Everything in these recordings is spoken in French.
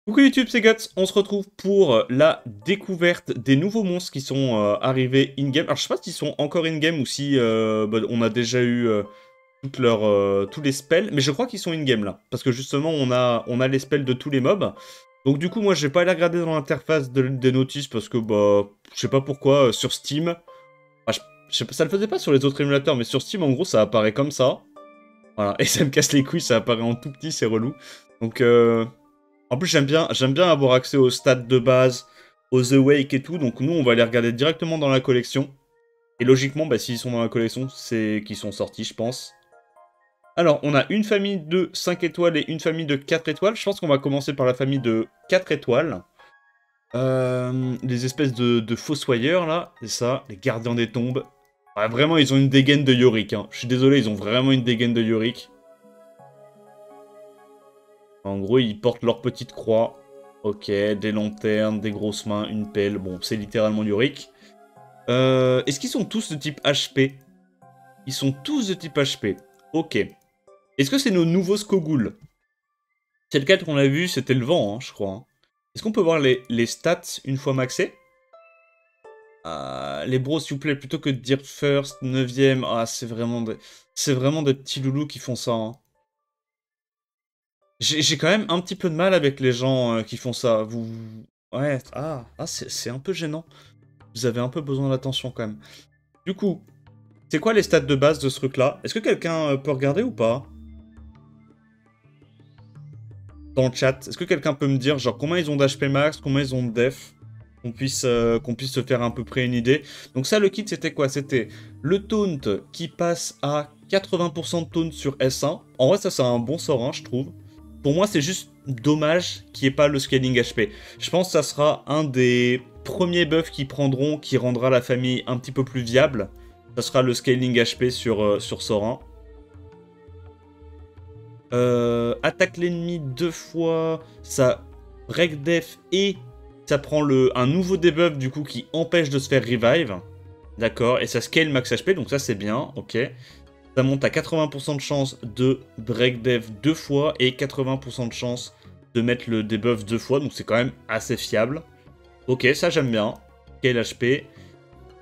Coucou YouTube, c'est Guts, on se retrouve pour la découverte des nouveaux monstres qui sont arrivés in-game. Alors je sais pas s'ils sont encore in-game ou si on a déjà eu tous les spells, mais je crois qu'ils sont in-game là. Parce que justement on a les spells de tous les mobs. Donc du coup moi je vais pas aller regarder dans l'interface des notices parce que je sais pas pourquoi sur Steam. Je sais pas, ça le faisait pas sur les autres émulateurs, mais sur Steam en gros ça apparaît comme ça. Voilà, et ça me casse les couilles, ça apparaît en tout petit, c'est relou. Donc en plus, j'aime bien avoir accès aux stats de base, aux awake et tout. Donc nous, on va les regarder directement dans la collection. Et logiquement, s'ils sont dans la collection, c'est qu'ils sont sortis, je pense. Alors, on a une famille de 5 étoiles et une famille de 4 étoiles. Je pense qu'on va commencer par la famille de 4 étoiles. Les espèces de fossoyeurs, là. C'est ça, les gardiens des tombes. Ah, vraiment, ils ont une dégaine de Yorick. Hein. Je suis désolé, ils ont vraiment une dégaine de Yorick. En gros, ils portent leur petite croix. Ok, des lanternes, des grosses mains, une pelle. Bon, c'est littéralement Yorick. Est-ce qu'ils sont tous de type HP? Ils sont tous de type HP. Ok. Est-ce que c'est nos nouveaux Skogoul? C'est le cas qu'on a vu, c'était le vent, hein, je crois. Hein. Est-ce qu'on peut voir les stats une fois maxés? Les bros, s'il vous plaît, plutôt que de dire first, 9ème. Ah, c'est vraiment des petits loulous qui font ça. Hein. J'ai quand même un petit peu de mal avec les gens qui font ça. Ouais, c'est un peu gênant. Vous avez un peu besoin d'attention quand même. Du coup, c'est quoi les stats de base de ce truc-là? Est-ce que quelqu'un peut regarder ou pas? Dans le chat. Est-ce que quelqu'un peut me dire, genre, combien ils ont d'HP max, combien ils ont de def? Qu'on puisse se faire à peu près une idée. Donc ça, le kit, c'était quoi? C'était le taunt qui passe à 80% de taunt sur S1. En vrai, ça, c'est un bon sort, hein, je trouve. Pour moi, c'est juste dommage qu'il n'y ait pas le scaling HP. Je pense que ça sera un des premiers buffs qu'ils prendront qui rendra la famille un petit peu plus viable. Ça sera le scaling HP sur Sorin. Attaque l'ennemi 2 fois, ça break def et ça prend un nouveau debuff du coup qui empêche de se faire revive. D'accord, et ça scale max HP, donc ça c'est bien, ok. Ça monte à 80% de chance de break dev 2 fois et 80% de chance de mettre le debuff 2 fois, donc c'est quand même assez fiable. Ok, ça j'aime bien. Quel HP.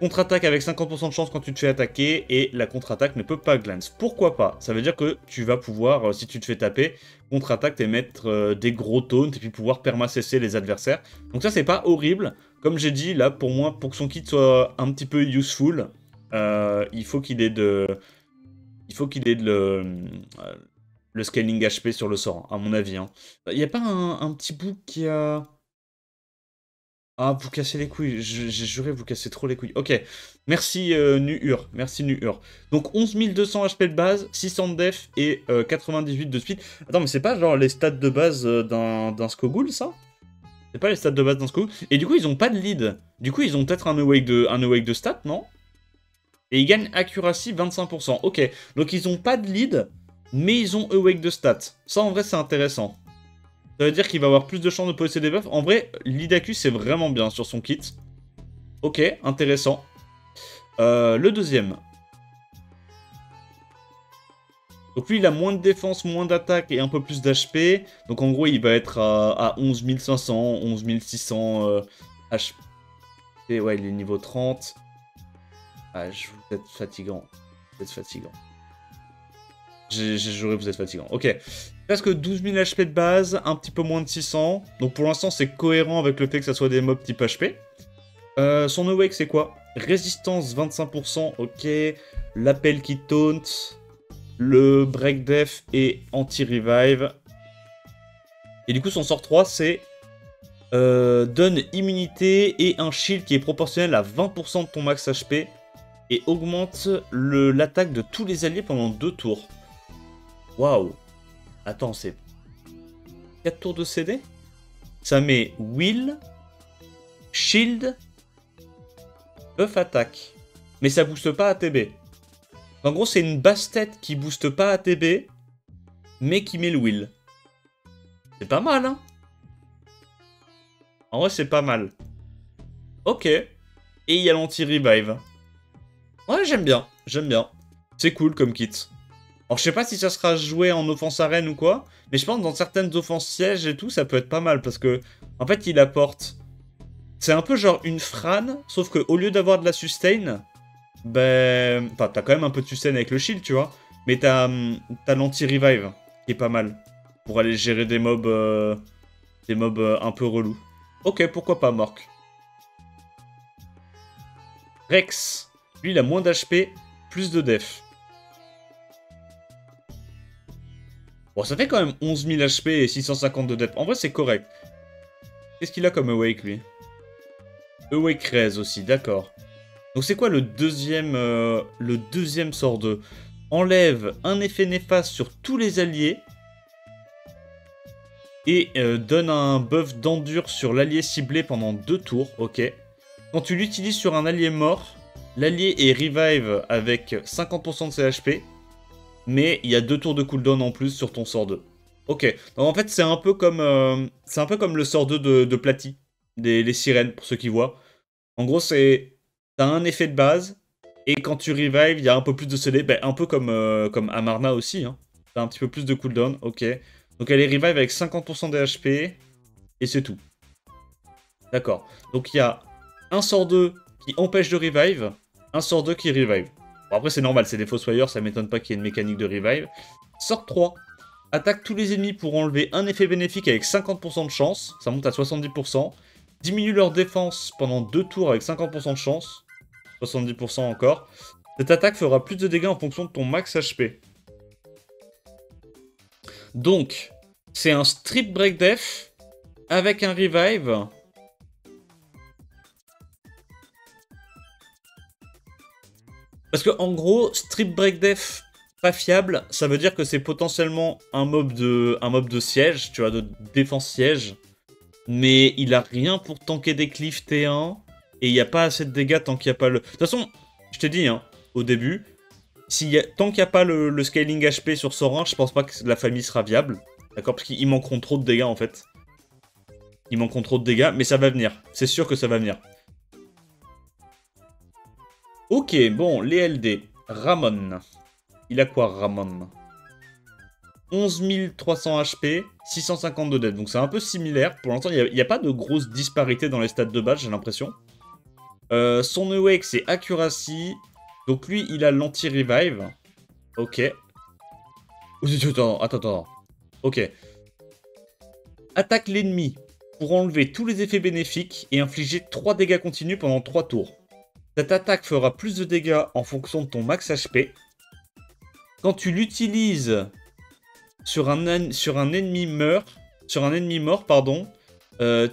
Contre-attaque avec 50% de chance quand tu te fais attaquer et la contre-attaque ne peut pas glance. Pourquoi pas? Ça veut dire que tu vas pouvoir, si tu te fais taper, contre-attaque et mettre des gros taunts et puis pouvoir perma-cesser les adversaires. Donc ça c'est pas horrible. Comme j'ai dit, là pour moi, pour que son kit soit un petit peu useful, il faut qu'il ait le scaling HP sur le sort, à mon avis. Hein. Il n'y a pas un petit bout qui a... Ah, vous cassez les couilles, j'ai juré, vous cassez trop les couilles. Ok, merci Nuhur, merci Nuhur. Donc 11 200 HP de base, 600 de def et 98 de speed. Attends, mais c'est pas genre les stats de base d'un Skogoul, ça? C'est pas les stats de base d'un Skogoul? Et du coup, ils ont pas de lead. Du coup, ils ont peut-être un awake de stats, non? Et ils gagnent accuracy 25%. Ok, donc ils ont pas de lead, mais ils ont awake de stats. Ça, en vrai, c'est intéressant. Ça veut dire qu'il va avoir plus de chances de posséder des buffs. En vrai, l'Idacus c'est vraiment bien sur son kit. Ok, intéressant. Le deuxième. Donc lui, il a moins de défense, moins d'attaque et un peu plus d'HP. Donc en gros, il va être à 11 500, 11 600 HP. Ouais, il est niveau 30. Ah, vous êtes fatigant. Vous êtes fatigant. J'ai juré, vous êtes fatigant. Ok. Presque 12 000 HP de base, un petit peu moins de 600. Donc pour l'instant, c'est cohérent avec le fait que ça soit des mobs type HP. Son awake, c'est quoi? Résistance 25%, ok. L'appel qui taunt. Le break def et anti-revive. Et du coup, son sort 3, c'est... donne immunité et un shield qui est proportionnel à 20% de ton max HP. Et augmente l'attaque de tous les alliés pendant 2 tours. Waouh. Attends, c'est 4 tours de CD? Ça met Will, Shield, Buff Attaque. Mais ça booste pas ATB. En gros, c'est une basse tête qui booste pas ATB, mais qui met le Will. C'est pas mal, hein? En vrai, c'est pas mal. Ok. Et il y a l'anti-revive. Ouais, j'aime bien. J'aime bien. C'est cool comme kit. Alors, je sais pas si ça sera joué en offense arène ou quoi, mais je pense que dans certaines offenses sièges et tout, ça peut être pas mal, parce que, en fait, il apporte... C'est un peu genre une Fran, sauf qu'au lieu d'avoir de la sustain, ben... Enfin, t'as quand même un peu de sustain avec le shield, tu vois, mais t'as l'anti-revive, qui est pas mal, pour aller gérer des mobs un peu relous. Ok, pourquoi pas, Mork. Rex, lui, il a moins d'HP, plus de def. Bon, ça fait quand même 11 000 HP et 650 de def. En vrai, c'est correct. Qu'est-ce qu'il a comme Awake, lui? Awake Raise aussi, d'accord. Donc c'est quoi le deuxième sort de... Enlève un effet néfaste sur tous les alliés. Et donne un buff d'endure sur l'allié ciblé pendant 2 tours, ok. Quand tu l'utilises sur un allié mort, l'allié est revive avec 50% de ses HP. Mais il y a 2 tours de cooldown en plus sur ton sort 2. Ok, donc en fait c'est un peu comme le sort 2 de Platy, les sirènes pour ceux qui voient. En gros c'est, t'as un effet de base, et quand tu revive, il y a un peu plus de CD, ben, un peu comme Amarna aussi, hein. T'as un petit peu plus de cooldown, ok. Donc elle est revive avec 50% des HP, et c'est tout. D'accord, donc il y a un sort 2 qui empêche de revive, un sort 2 qui revive. Bon, après c'est normal, c'est des Fossoyeurs, ça m'étonne pas qu'il y ait une mécanique de revive. Sort 3. Attaque tous les ennemis pour enlever un effet bénéfique avec 50% de chance, ça monte à 70%. Diminue leur défense pendant 2 tours avec 50% de chance, 70% encore. Cette attaque fera plus de dégâts en fonction de ton max HP. Donc, c'est un strip break def avec un revive. Parce que en gros, strip break def pas fiable, ça veut dire que c'est potentiellement un mob de siège, tu vois, de défense siège. Mais il a rien pour tanker des cliffs T1, et il n'y a pas assez de dégâts tant qu'il n'y a pas le... De toute façon, je t'ai dit, hein, au début, tant qu'il n'y a pas le scaling HP sur sort 1, je pense pas que la famille sera viable. D'accord? Parce qu'ils manqueront trop de dégâts, en fait. Ils manqueront trop de dégâts, mais ça va venir. C'est sûr que ça va venir. Ok, bon, les LD. Ramon. Il a quoi, Ramon? 11 300 HP, 650 de dead. Donc c'est un peu similaire. Pour l'instant, il n'y a pas de grosse disparité dans les stats de base, j'ai l'impression. Son Awake, c'est Accuracy. Donc lui, il a l'anti-revive. Ok. Attends. Ok. Attaque l'ennemi pour enlever tous les effets bénéfiques et infliger 3 dégâts continus pendant 3 tours. Cette attaque fera plus de dégâts en fonction de ton max HP. Quand tu l'utilises sur un ennemi mort, pardon,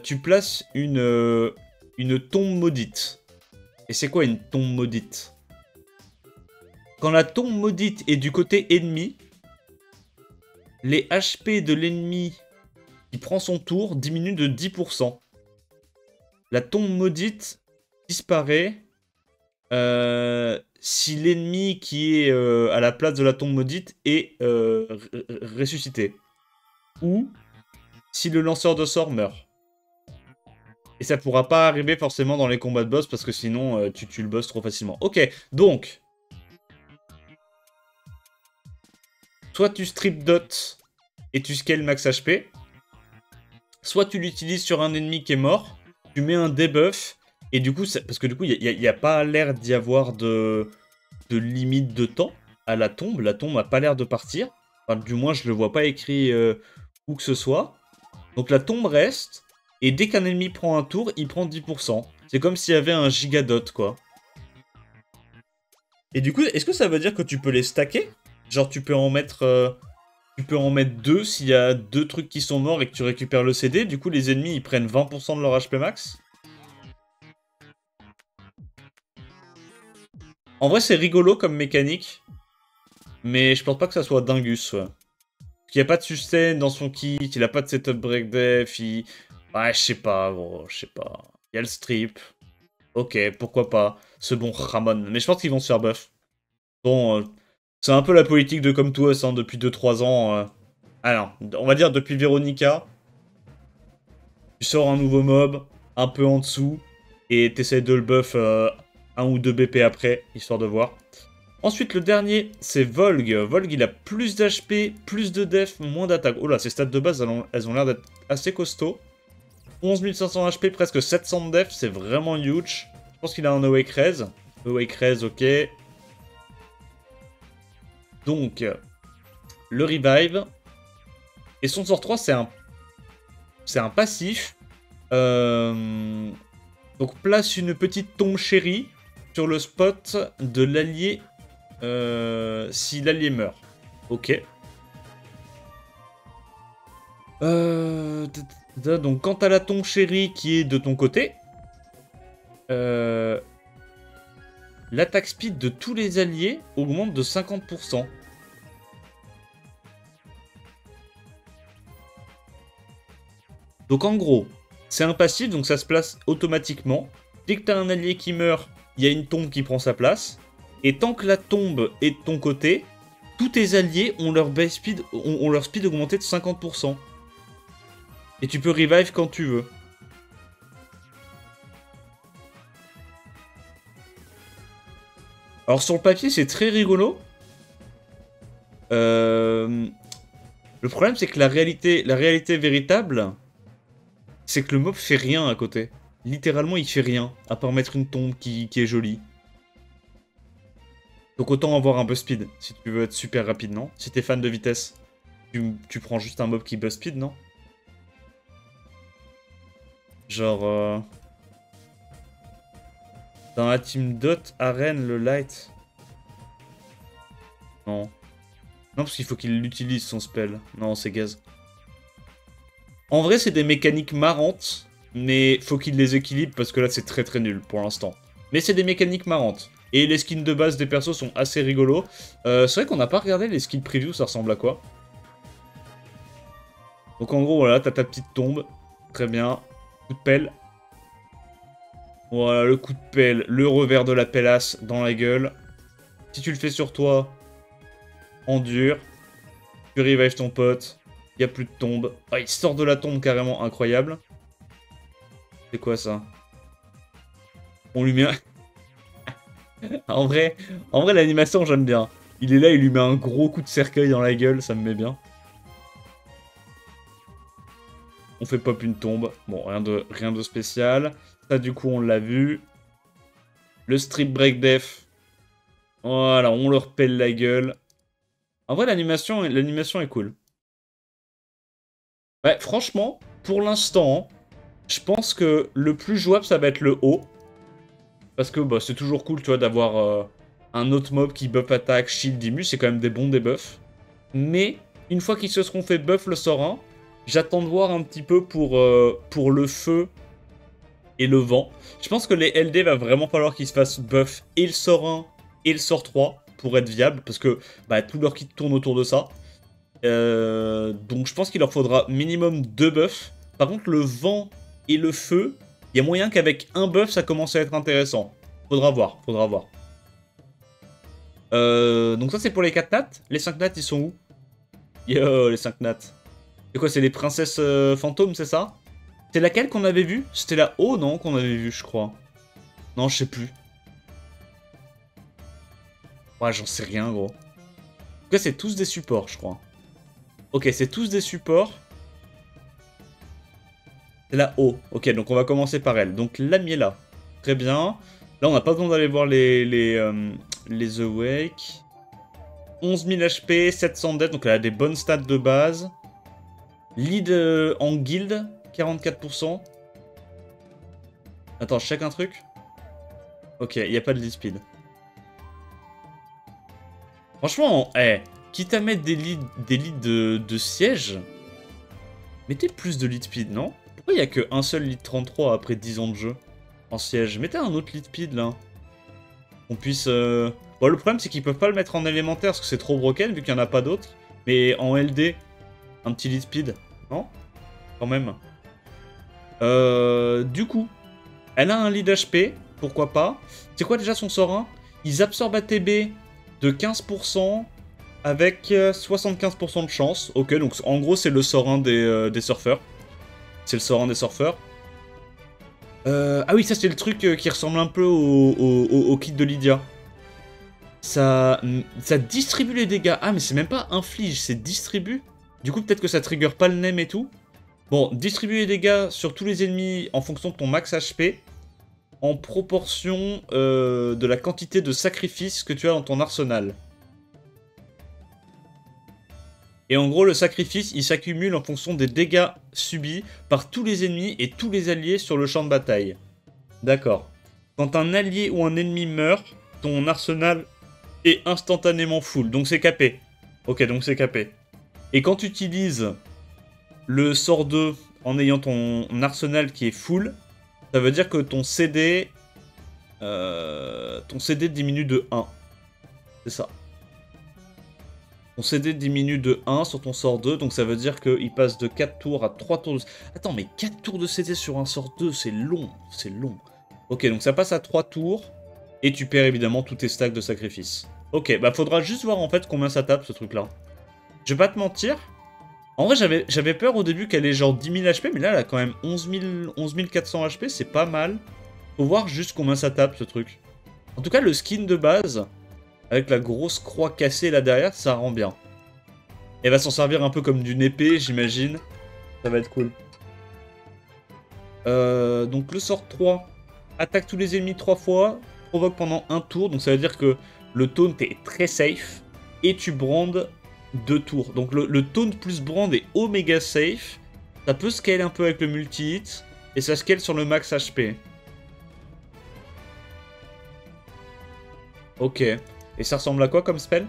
tu places une tombe maudite. Et c'est quoi une tombe maudite? Quand la tombe maudite est du côté ennemi, les HP de l'ennemi qui prend son tour diminuent de 10%. La tombe maudite disparaît si l'ennemi qui est à la place de la tombe maudite est ressuscité. Ou si le lanceur de sort meurt. Et ça pourra pas arriver forcément dans les combats de boss parce que sinon tu tues le boss trop facilement. Ok, donc... Soit tu strip dot et tu scales max HP. Soit tu l'utilises sur un ennemi qui est mort. Tu mets un debuff. Et du coup, parce que du coup, il n'y a pas l'air d'y avoir de limite de temps à la tombe. La tombe n'a pas l'air de partir. Enfin, du moins, je le vois pas écrit où que ce soit. Donc la tombe reste. Et dès qu'un ennemi prend un tour, il prend 10%. C'est comme s'il y avait un gigadot, quoi. Et du coup, est-ce que ça veut dire que tu peux les stacker? Genre, tu peux en mettre 2 s'il y a 2 trucs qui sont morts et que tu récupères le CD. Du coup, les ennemis, ils prennent 20% de leur HP max. En vrai, c'est rigolo comme mécanique. Mais je pense pas que ça soit dingus, ouais. Il n'y a pas de sustain dans son kit, il a pas de setup break def, Ouais, je sais pas, gros, je sais pas. Il y a le strip. Ok, pourquoi pas. Ce bon Ramon. Mais je pense qu'ils vont se faire buff. Bon, c'est un peu la politique de Come To Us, hein, depuis 2-3 ans. Alors, on va dire depuis Veronica. Tu sors un nouveau mob, un peu en dessous, et t'essayes de le buff 1 ou 2 BP après, histoire de voir. Ensuite, le dernier, c'est Volg. Volg, il a plus d'HP, plus de def, moins d'attaque. Oh là, ses stats de base, elles ont l'air d'être assez costauds. 11 500 HP, presque 700 de def, c'est vraiment huge. Je pense qu'il a un Awake Raise. Awake Raise, ok. Donc, le Revive. Et son sort 3, c'est un passif. Donc, place une petite tombe chérie sur le spot de l'allié si l'allié meurt. Ok. Donc, quand t'as la tombe chérie qui est de ton côté, l'attaque speed de tous les alliés augmente de 50%. Donc en gros, c'est un passif, donc ça se place automatiquement. Dès que t'as un allié qui meurt, il y a une tombe qui prend sa place. Et tant que la tombe est de ton côté, tous tes alliés ont leur base speed, ont leur speed augmenté de 50%. Et tu peux revive quand tu veux. Alors sur le papier, c'est très rigolo. Le problème, c'est que la réalité véritable, c'est que le mob fait rien à côté. Littéralement, il fait rien, à part mettre une tombe qui est jolie. Donc autant avoir un buzz speed, si tu veux être super rapide, non? Si t'es fan de vitesse, tu prends juste un mob qui buzz speed, non? Genre... Dans la team Dot, Arène, le light... Non. Non, parce qu'il faut qu'il utilise son spell. Non, c'est gaz. En vrai, c'est des mécaniques marrantes, mais faut qu'il les équilibre parce que là, c'est très très nul pour l'instant. Mais c'est des mécaniques marrantes. Et les skins de base des persos sont assez rigolos. C'est vrai qu'on n'a pas regardé les skins preview, ça ressemble à quoi? Donc en gros, voilà, t'as ta petite tombe. Très bien. Coup de pelle. Voilà, le coup de pelle, le revers de la pellasse dans la gueule. Si tu le fais sur toi, en dur. Tu revives ton pote. Il n'y a plus de tombe. Ah, il sort de la tombe carrément incroyable. C'est quoi ça? On lui met un... en vrai l'animation, j'aime bien. Il est là, il lui met un gros coup de cercueil dans la gueule, ça me met bien. On fait pop une tombe. Bon, rien de spécial. Ça, du coup, on l'a vu. Le strip break def. Voilà, on leur pèle la gueule. En vrai, l'animation est cool. Ouais, franchement, pour l'instant, je pense que le plus jouable, ça va être le haut. Parce que bah, c'est toujours cool, tu vois, d'avoir un autre mob qui buff attaque, shield, immu. C'est quand même des bons debuffs. Mais, une fois qu'ils se seront fait buff le sort 1, j'attends de voir un petit peu pour le feu et le vent. Je pense que les LD va vraiment falloir qu'ils se fassent buff et le sort 1 et le sort 3 pour être viable. Parce que bah, tout leur kit tourne autour de ça. Donc je pense qu'il leur faudra minimum 2 buffs. Par contre, le vent et le feu, il y a moyen qu'avec un buff, ça commence à être intéressant. Faudra voir. Donc ça, c'est pour les 4 nats. Les 5 nats, ils sont où? Yo, les 5 nats. C'est quoi, c'est les princesses fantômes, c'est ça? C'est laquelle qu'on avait vue? C'était la haut, non, qu'on avait vue, je crois. Non, je sais plus. Ouais, j'en sais rien, gros. En tout cas, c'est tous des supports, je crois. Ok, c'est tous des supports. C'est la haut. Ok, donc on va commencer par elle. Donc l'ami est là. Très bien. Là, on n'a pas besoin d'aller voir les Awake. 11 000 HP, 700 death, donc elle a des bonnes stats de base. Lead en guild, 44%. Attends, je check un truc. Ok, il n'y a pas de lead speed. Franchement, quitte à mettre des leads de siège, mettez plus de lead speed, non? Pourquoi il n'y a qu'un seul lead 33 après 10 ans de jeu en siège? Mettez un autre lead speed, là. On puisse... Bon, le problème, c'est qu'ils peuvent pas le mettre en élémentaire, parce que c'est trop broken, vu qu'il n'y en a pas d'autres. Mais en LD, un petit lead speed, non? Quand même. Du coup, elle a un lead HP, pourquoi pas. C'est quoi déjà son sort 1? Ils absorbent ATB de 15% avec 75% de chance. Ok, donc en gros, c'est le sort 1 des surfeurs. C'est le sort 1 des surfeurs. Ah oui, ça c'est le truc qui ressemble un peu au kit de Lydia. ça distribue les dégâts. Ah, mais c'est même pas inflige, c'est distribue. Du coup, peut-être que ça trigger pas le nem et tout. Bon, distribue les dégâts sur tous les ennemis en fonction de ton max HP, en proportion de la quantité de sacrifices que tu as dans ton arsenal. Et en gros, le sacrifice, il s'accumule en fonction des dégâts subis par tous les ennemis et tous les alliés sur le champ de bataille. D'accord. Quand un allié ou un ennemi meurt, ton arsenal est instantanément full, donc c'est capé. Ok, donc c'est capé. Et quand tu utilises le sort 2 en ayant ton arsenal qui est full, ça veut dire que ton CD diminue de 1. C'est ça. Ton CD diminue de 1 sur ton sort 2, donc ça veut dire qu'il passe de 4 tours à 3 tours de... Attends, mais 4 tours de CD sur un sort 2, c'est long, c'est long. Ok, donc ça passe à 3 tours, et tu perds évidemment tous tes stacks de sacrifice. Ok, bah faudra juste voir en fait combien ça tape ce truc-là. Je vais pas te mentir, en vrai j'avais peur au début qu'elle ait genre 10 000 HP, mais là elle a quand même 11 400 HP, c'est pas mal. Faut voir juste combien ça tape ce truc. En tout cas, le skin de base... avec la grosse croix cassée là derrière, ça rend bien. Elle va s'en servir un peu comme d'une épée, j'imagine. Ça va être cool. Donc le sort 3. Attaque tous les ennemis 3 fois. Provoque pendant un tour. Donc ça veut dire que le taunt est très safe. Et tu brandes 2 tours. Donc le taunt plus brand est oméga safe. Ça peut scale un peu avec le multi-hit. Et ça scale sur le max HP. Ok. Et ça ressemble à quoi comme spell?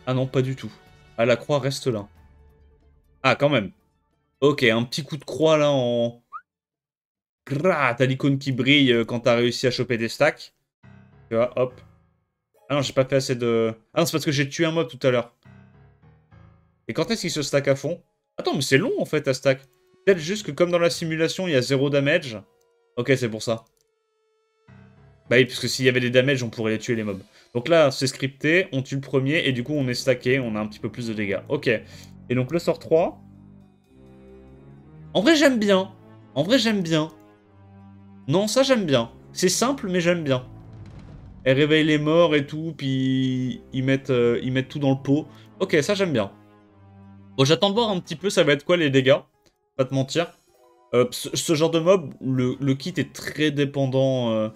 Ah non, pas du tout. Ah, la croix reste là. Ah, quand même. Ok, un petit coup de croix là en... Grah, t'as l'icône qui brille quand t'as réussi à choper des stacks. Tu vois, hop. Ah non, j'ai pas fait assez de... Ah non, c'est parce que j'ai tué un mob tout à l'heure. Et quand est-ce qu'il se stack à fond? Attends, mais c'est long en fait à stack. Peut-être juste que comme dans la simulation, il y a 0 damage. Ok, c'est pour ça. Bah oui, parce que s'il y avait des damages, on pourrait les tuer les mobs. Donc là, c'est scripté, on tue le premier, et du coup, on est stacké, on a un petit peu plus de dégâts. Ok. Et donc le sort 3... En vrai, j'aime bien. En vrai, j'aime bien. Non, ça, j'aime bien. C'est simple, mais j'aime bien. Elle réveille les morts et tout, puis ils mettent tout dans le pot. Ok, ça, j'aime bien. Bon, j'attends de voir un petit peu, ça va être quoi les dégâts. Pas te mentir. Ce genre de mob, le kit est très dépendant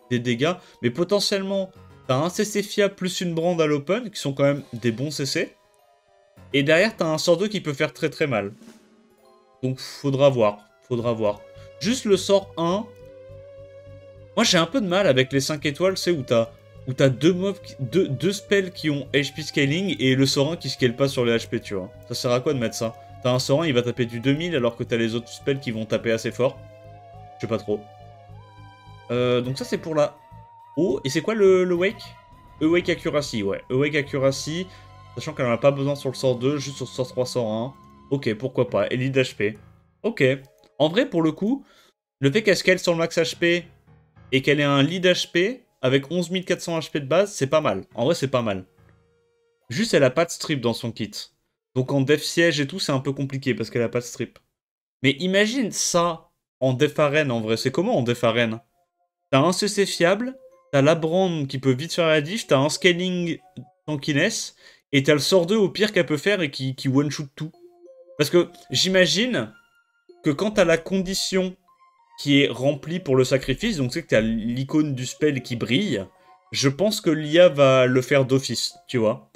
des dégâts. Mais potentiellement, t'as un CC fiable plus une brande à l'open, qui sont quand même des bons CC. Et derrière, t'as un sort 2 qui peut faire très très mal. Donc, faudra voir. Faudra voir. Juste le sort 1... Moi, j'ai un peu de mal avec les 5 étoiles, c'est où t'as deux mobs, deux spells qui ont HP scaling et le sort 1 qui scale pas sur les HP, tu vois. Ça sert à quoi de mettre ça? T'as un sort 1, il va taper du 2000 alors que t'as les autres spells qui vont taper assez fort. Je sais pas trop. Donc ça, c'est pour la O. Et c'est quoi le wake? Awake Accuracy, ouais. Awake Accuracy, sachant qu'elle en a pas besoin sur le sort 2, juste sur le sort 3, sort 1. Ok, pourquoi pas. Et lead HP. Ok. En vrai, pour le coup, le fait qu'elle scale sur le max HP et qu'elle ait un lead HP avec 11 400 HP de base, c'est pas mal. En vrai, c'est pas mal. Juste, elle a pas de strip dans son kit. Donc en def siège et tout, c'est un peu compliqué parce qu'elle a pas de strip. Mais imagine ça en def arène, en vrai. C'est comment en def arène? T'as un CC fiable, t'as la brand qui peut vite faire la diff, t'as un scaling tankiness, et t'as le sort 2 au pire qu'elle peut faire et qui one-shoot tout. Parce que j'imagine que quand t'as la condition qui est rempli pour le sacrifice, donc tu sais que t'as l'icône du spell qui brille, je pense que l'IA va le faire d'office, tu vois.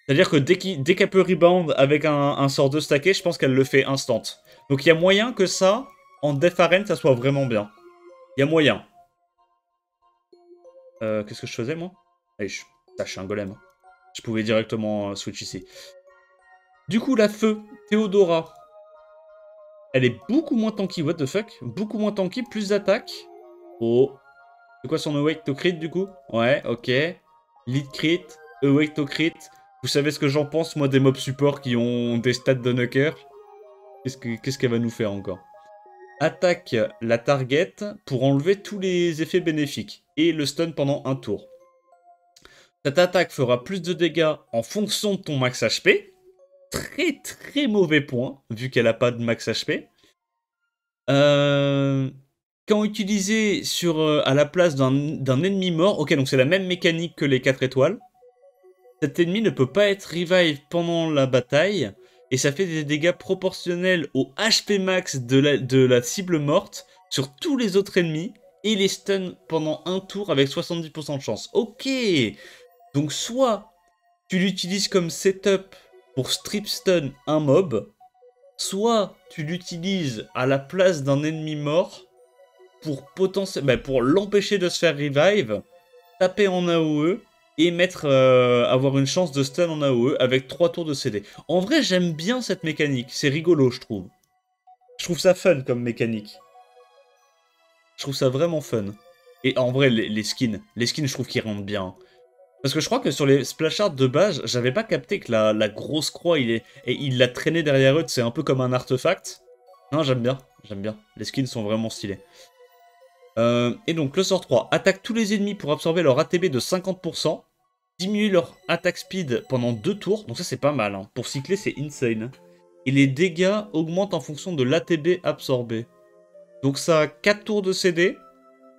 C'est-à-dire que dès qu'elle peut rebound avec un sort de stacké, je pense qu'elle le fait instant. Donc il y a moyen que ça, en def arène, ça soit vraiment bien. Il y a moyen. Qu'est-ce que je faisais, moi? Allez, je suis un golem. Je pouvais directement switch ici. Du coup, la feu, Théodora. Elle est beaucoup moins tanky, what the fuck? Beaucoup moins tanky, plus d'attaque. Oh. C'est quoi son awake to crit, du coup? Ouais, ok. Lead crit, awake to crit. Vous savez ce que j'en pense, moi, des mobs support qui ont des stats de knocker? Qu'est-ce qu'elle va nous faire encore? Attaque la target pour enlever tous les effets bénéfiques. Et le stun pendant un tour. Cette attaque fera plus de dégâts en fonction de ton max HP. Très très mauvais point, vu qu'elle a pas de max HP. quand utilisé sur, à la place d'un ennemi mort, ok, donc c'est la même mécanique que les 4 étoiles. Cet ennemi ne peut pas être revive pendant la bataille, et ça fait des dégâts proportionnels au HP max de la cible morte sur tous les autres ennemis, et les stun pendant un tour avec 70% de chance. Ok, donc soit tu l'utilises comme setup pour strip stun un mob, soit tu l'utilises à la place d'un ennemi mort pour pour l'empêcher de se faire revive, taper en AOE et avoir une chance de stun en AOE avec 3 tours de CD. En vrai, j'aime bien cette mécanique, c'est rigolo, je trouve. Je trouve ça fun comme mécanique. Je trouve ça vraiment fun. Et en vrai, les skins, je trouve qu'ils rendent bien. Parce que je crois que sur les splash art de base, j'avais pas capté que la grosse croix, il l'a traîné derrière eux, c'est un peu comme un artefact. Non, j'aime bien, j'aime bien. Les skins sont vraiment stylés. Et donc, le sort 3. Attaque tous les ennemis pour absorber leur ATB de 50%. Diminue leur attaque speed pendant 2 tours. Donc ça, c'est pas mal. Hein. Pour cycler, c'est insane. Et les dégâts augmentent en fonction de l'ATB absorbé. Donc ça a 4 tours de CD.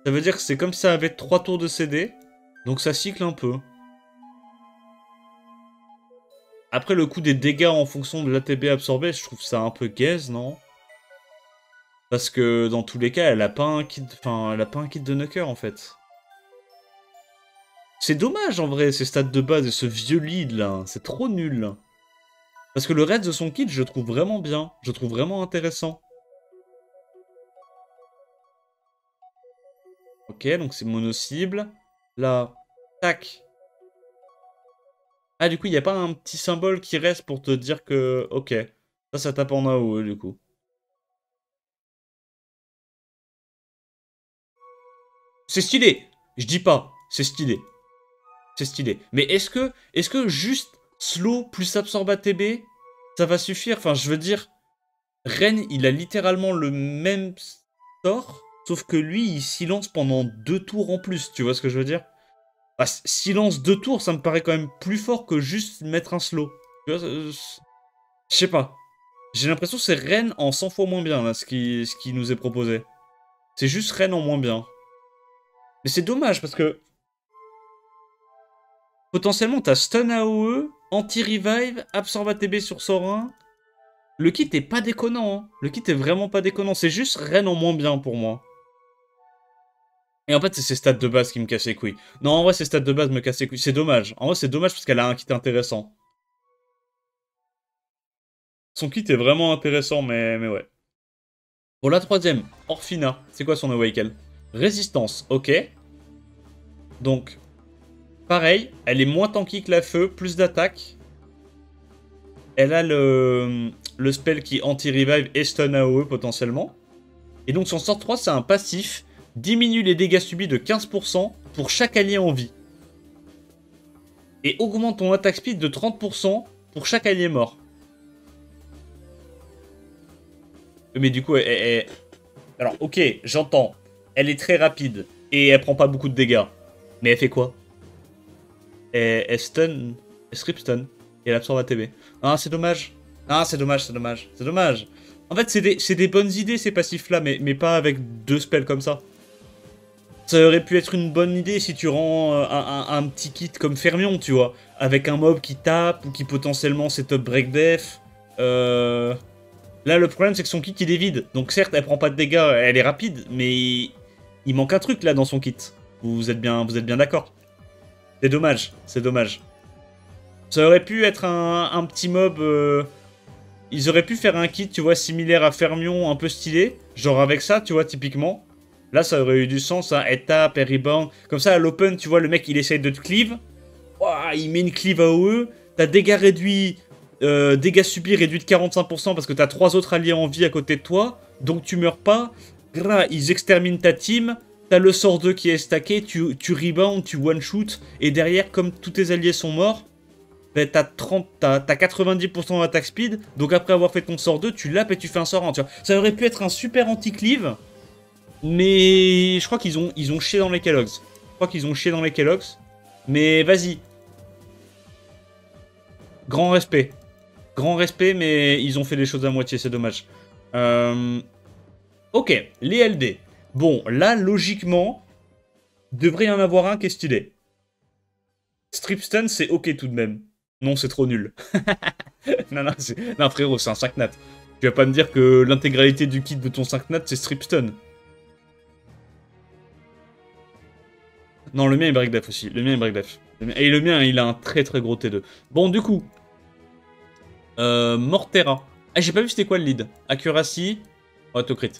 Ça veut dire que c'est comme si ça avait 3 tours de CD. Donc ça cycle un peu. Après, le coût des dégâts en fonction de l'ATB absorbé, je trouve ça un peu gaze, non? Parce que dans tous les cas, elle a pas un kit, elle a pas un kit de knocker en fait. C'est dommage en vrai, ces stats de base et ce vieux lead là, c'est trop nul. Parce que le reste de son kit, je trouve vraiment bien, je trouve vraiment intéressant. Ok, donc c'est mono-cible. Là, tac. Ah, du coup, il n'y a pas un petit symbole qui reste pour te dire que... Ok, ça tape en AOE du coup. C'est stylé. Je dis pas. C'est stylé. C'est stylé. Mais est-ce que juste slow plus absorbe ATB, ça va suffire? Enfin, je veux dire, Ren, il a littéralement le même sort, sauf que lui, il silence pendant 2 tours en plus. Tu vois ce que je veux dire? Bah, silence 2 tours, ça me paraît quand même plus fort que juste mettre un slow. Tu vois, je sais pas. J'ai l'impression que c'est Ren en 100 fois moins bien, là, ce qui nous est proposé. C'est juste Ren en moins bien. Mais c'est dommage, parce que... potentiellement, t'as stun AOE, anti-revive, absorbe ATB sur sort 1. Le kit est pas déconnant, hein. Le kit est vraiment pas déconnant. C'est juste Ren en moins bien pour moi. Et en fait, c'est ses stats de base qui me cassent les couilles. Non, en vrai, ses stats de base me cassent les couilles. C'est dommage. En vrai, c'est dommage parce qu'elle a un kit intéressant. Son kit est vraiment intéressant, mais ouais. Pour la troisième, Orphina. C'est quoi son Awaken? Résistance, ok. Donc, pareil, elle est moins tanky que la feu, plus d'attaque. Elle a le spell qui anti-revive et stun AOE potentiellement. Et donc son sort 3, c'est un passif. Diminue les dégâts subis de 15% pour chaque allié en vie. Et augmente ton attaque speed de 30% pour chaque allié mort. Mais du coup, alors, ok, j'entends. Elle est très rapide. Et elle prend pas beaucoup de dégâts. Mais elle fait quoi? Elle stun. Elle strip stun. Et elle absorbe ATB. Ah, c'est dommage. Ah, c'est dommage, c'est dommage. C'est dommage. En fait, c'est des bonnes idées, ces passifs-là, mais pas avec 2 spells comme ça. Ça aurait pu être une bonne idée si tu rends un petit kit comme Fermion, tu vois. Avec un mob qui tape, ou qui potentiellement setup break def. Là, le problème, c'est que son kit, il est vide. Donc certes, elle prend pas de dégâts, elle est rapide, mais il manque un truc, là, dans son kit. Vous êtes bien d'accord. C'est dommage, c'est dommage. Ça aurait pu être un petit mob... Ils auraient pu faire un kit, tu vois, similaire à Fermion, un peu stylé. Genre avec ça, tu vois, typiquement. Là, ça aurait eu du sens, hein. Elle tape, elle rebound. Comme ça, à l'open, tu vois, le mec, il essaye de te cleave. Ouah, il met une cleave AOE. T'as dégâts réduits, dégâts subis réduits de 45% parce que t'as 3 autres alliés en vie à côté de toi. Donc tu meurs pas. Grah, ils exterminent ta team. T'as le sort 2 qui est stacké. Tu rebound, tu one-shoot. Et derrière, comme tous tes alliés sont morts, ben, t'as 90% d'attaque speed. Donc après avoir fait ton sort 2, tu lapes et tu fais un sort 1. Tu vois. Ça aurait pu être un super anti-cleave. Mais je crois qu'ils ont chié dans les Kellogg's. Mais vas-y. Grand respect. Grand respect, mais ils ont fait les choses à moitié, c'est dommage. Ok, les LD. Bon, là, logiquement, devrait y en avoir un qui est stylé. Strip stun, c'est ok tout de même. Non, c'est trop nul. non, frérot, c'est un 5 nat. Tu vas pas me dire que l'intégralité du kit de ton 5 nat, c'est strip stun. Non, le mien est break def aussi. Le mien est break def. Et le mien, il a un très très gros T2. Bon, du coup. Mortera. Ah, j'ai pas vu c'était quoi le lead. Accuracy. Autocrit.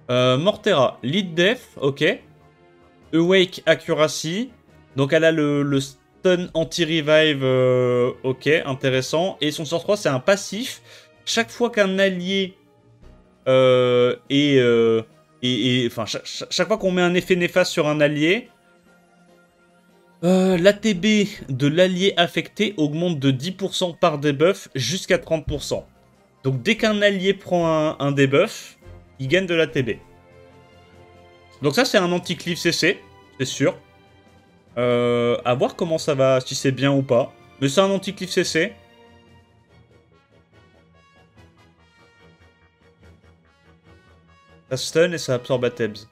Mortera. Lead def, ok. Awake Accuracy. Donc elle a le stun anti-revive, ok, intéressant. Et son sort 3, c'est un passif. Chaque fois qu'un allié enfin, chaque fois qu'on met un effet néfaste sur un allié, l'ATB de l'allié affecté augmente de 10% par debuff jusqu'à 30%. Donc dès qu'un allié prend un debuff, il gagne de l'ATB. Donc ça c'est un anti-cleave CC, c'est sûr. À voir comment ça va, si c'est bien ou pas. Mais c'est un anti-cleave CC. Ça stun et ça absorbe à Tebs.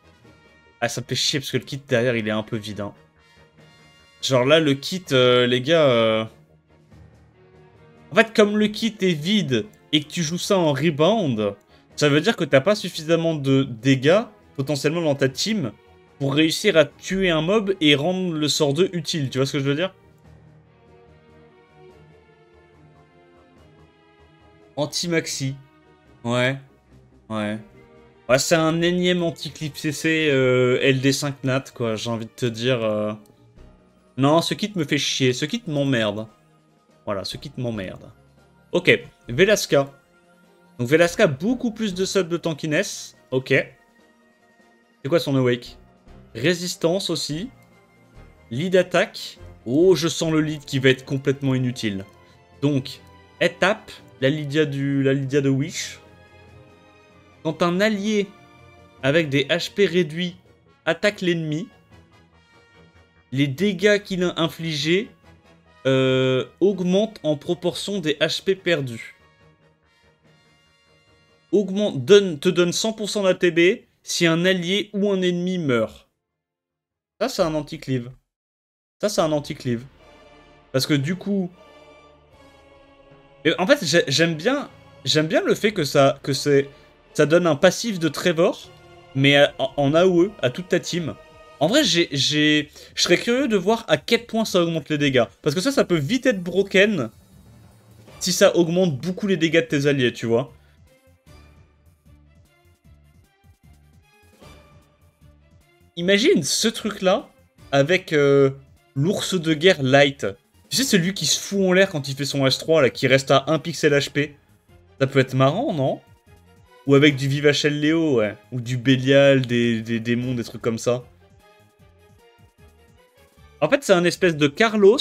Ah, ça me fait chier parce que le kit derrière il est un peu vide. Hein. Genre là, le kit, les gars. En fait, comme le kit est vide et que tu joues ça en rebound, ça veut dire que t'as pas suffisamment de dégâts potentiellement dans ta team pour réussir à tuer un mob et rendre le sort 2 utile. Tu vois ce que je veux dire? Anti-maxi. Ouais. Ouais. Ouais, c'est un énième anti-clip CC LD5 nat, quoi. J'ai envie de te dire. Non, ce kit me fait chier. Ce kit m'emmerde. Voilà, ce kit m'emmerde. Ok, Velasca. Donc Velasca, beaucoup plus de sub de tankiness. Ok. C'est quoi son awake? Résistance aussi. Lead attaque. Oh, je sens le lead qui va être complètement inutile. Donc, étape, la Lydia de Wish. Quand un allié avec des HP réduits attaque l'ennemi, les dégâts qu'il a infligés augmentent en proportion des HP perdus. Te donne 100% d'ATB si un allié ou un ennemi meurt. Ça, c'est un anti-cleave. Ça, c'est un anti-cleave. Parce que du coup... Et en fait, j'aime bien le fait que ça donne un passif de Trevor, mais en AOE, à toute ta team. En vrai, je serais curieux de voir à quel point ça augmente les dégâts. Parce que ça peut vite être broken si ça augmente beaucoup les dégâts de tes alliés, tu vois. Imagine ce truc-là avec l'ours de guerre light. Tu sais, c'est lui qui se fout en l'air quand il fait son H3, là, qui reste à 1 pixel HP. Ça peut être marrant, non? Ou avec du Vivachel Léo, ouais. Ou du Bélial, des démons, des trucs comme ça. En fait, c'est un espèce de Carlos.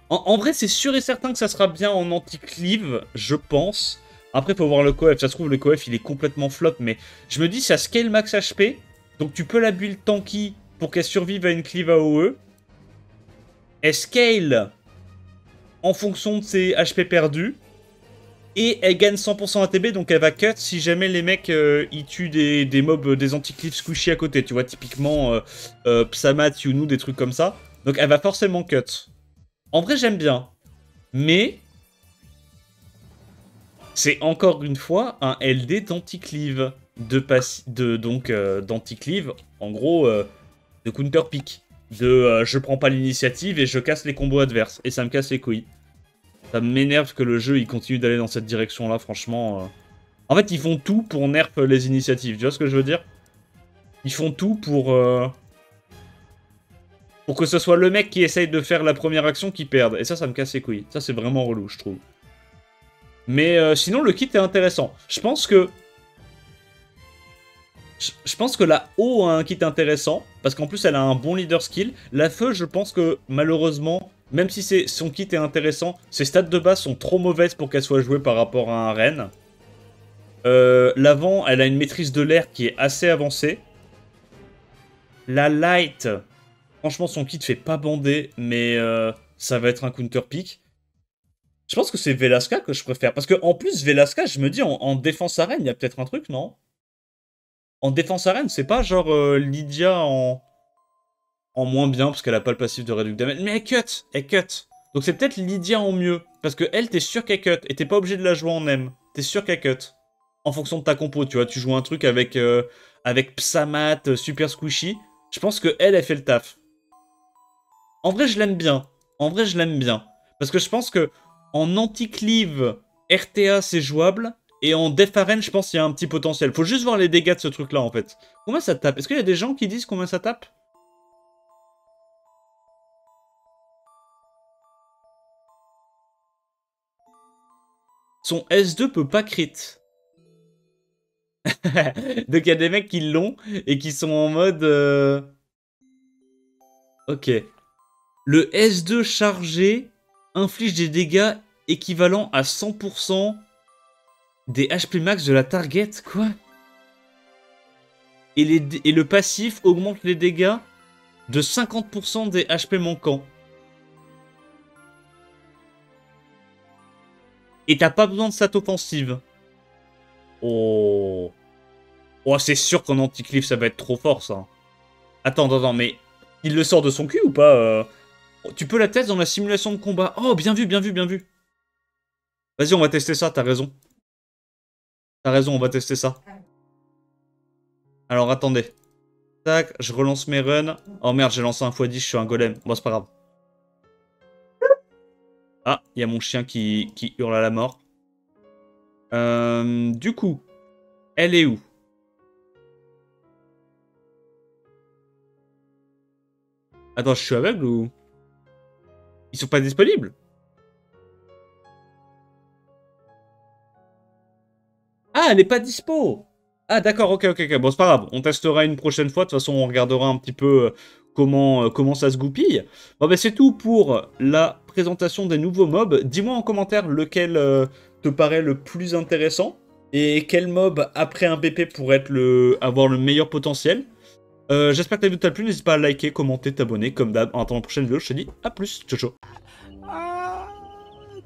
En vrai, c'est sûr et certain que ça sera bien en anti-cleave, je pense. Après, faut voir le coef. Ça se trouve, le coef, il est complètement flop. Mais je me dis, ça scale max HP. Donc, tu peux la build tanky pour qu'elle survive à une cleave AOE. Elle scale en fonction de ses HP perdus. Et elle gagne 100% ATB, donc elle va cut si jamais les mecs ils tuent des mobs, des anti-cliffs squishy à côté. Tu vois, typiquement Psamat, Yunu, des trucs comme ça. Donc elle va forcément cut. En vrai, j'aime bien. Mais c'est encore une fois un LD d'anti-cleave. Donc d'anti-cleave, en gros, de counter pick. Je prends pas l'initiative et je casse les combos adverses. Et ça me casse les couilles. Ça m'énerve que le jeu il continue d'aller dans cette direction-là, franchement. En fait, ils font tout pour nerf les initiatives, tu vois ce que je veux dire? Ils font tout pour que ce soit le mec qui essaye de faire la première action qui perde. Et ça me casse les couilles. Ça, c'est vraiment relou, je trouve. Mais sinon, le kit est intéressant. Je pense que la O a un kit intéressant, parce qu'en plus elle a un bon leader skill. La Feu, je pense que malheureusement, même si son kit est intéressant, ses stats de base sont trop mauvaises pour qu'elle soit jouée par rapport à un Ren. L'avant, elle a une maîtrise de l'air qui est assez avancée. La Light, franchement son kit fait pas bander, mais ça va être un counter pick. Je pense que c'est Velasca que je préfère, parce que en plus Velasca, je me dis en défense arène, il y a peut-être un truc, non? En défense arène, c'est pas genre Lydia en moins bien, parce qu'elle a pas le passif de réduc damage. Mais elle cut, elle cut. Donc c'est peut-être Lydia en mieux. Parce que elle, t'es sûr qu'elle cut. Et t'es pas obligé de la jouer en M. T'es sûr qu'elle cut. En fonction de ta compo, tu vois. Tu joues un truc avec Psamat, Super Squishy. Je pense que elle fait le taf. En vrai, je l'aime bien. En vrai, je l'aime bien. Parce que je pense que en anti-cleave, RTA, c'est jouable. Et en Def Arène, je pense qu'il y a un petit potentiel. Faut juste voir les dégâts de ce truc-là, en fait. Combien ça tape? Est-ce qu'il y a des gens qui disent combien ça tape? Son S2 peut pas crit. Donc il y a des mecs qui l'ont et qui sont en mode... Ok. Le S2 chargé inflige des dégâts équivalents à 100% des HP max de la target. Quoi? Et le passif augmente les dégâts de 50% des HP manquants. Et t'as pas besoin de stat offensive. Oh... Oh, c'est sûr qu'en anti-cliff, ça va être trop fort, ça. Attends, mais... Il le sort de son cul ou pas Tu peux la tester dans la simulation de combat. Oh, bien vu, bien vu, bien vu. Vas-y, on va tester ça, t'as raison. T'as raison, on va tester ça. Alors, attendez. Tac, je relance mes runs. Oh merde, j'ai lancé un x10, je suis un golem. Bon, c'est pas grave. Ah, il y a mon chien qui hurle à la mort. Du coup, elle est où? Attends, je suis aveugle ou... Ils sont pas disponibles? Ah, elle est pas dispo! Ah, d'accord, ok. Bon, c'est pas grave. On testera une prochaine fois. De toute façon, on regardera un petit peu comment ça se goupille. Bon, ben, c'est tout pour la présentation des nouveaux mobs. Dis-moi en commentaire lequel te paraît le plus intéressant. Et quel mob, après un BP, pourrait avoir le meilleur potentiel. J'espère que la vidéo t'a plu. N'hésite pas à liker, commenter, t'abonner. Comme d'hab, en attendant la prochaine vidéo, je te dis à plus. Ciao, ciao.